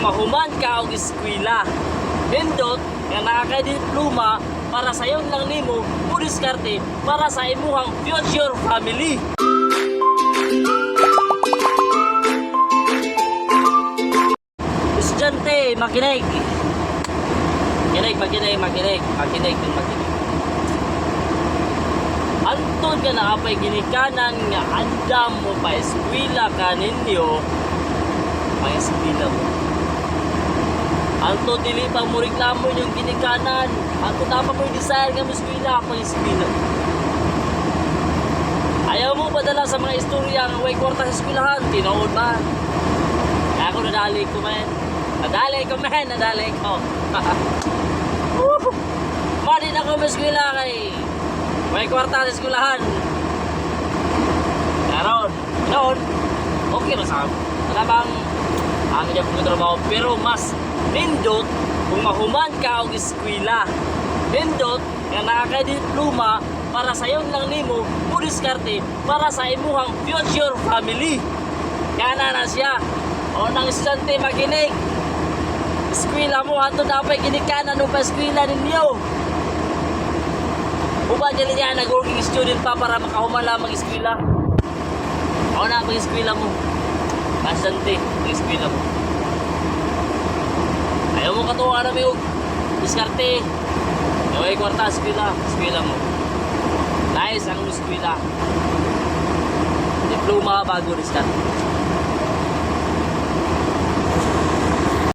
Mahuman ka og eskwela. Nindot nga nakakadiploma para sa iyong lang nimo o diskarte para sa imuhang future family. Estudyante, makinig. Makinig. Antod ka na kapay ginikanan nga andam mo pa eskwela ka ninyo, ang eskwela mo. Antod dili pa mo reklamo yung ginikanan. Antod na pa mo yung desire nga mo eskwela, pang eskwela. Ayaw mo padala sa mga istorya nga way kwarta sa eskwelahan, tinood ba? Kaya ako nadali ko. Madi na ko eskwela kay may kwarta sa eskwelahan. Noon, okay na sa akin. Wala bang amin niya kung trabaho, pero mas nindot kung mahuman ka og eskwela. Nindot nga nakakadiploma para sa iyong lang nimo o diskarte para sa imuhang future family. Kana na siya. O nang estudyante makinig. Eskwela mo ato dapat ginikanan o pa eskwela ninyo. Uba dyan niya nag-working student pa para makahuman lamang eskwela. O na ang eskwela mo. Estudyante, ang eskwela mo. Ayaw mo katuwa na may diskarte. Ayaw kwarta eskwela mo. Nice ang eskwela. Diploma bago diskarte.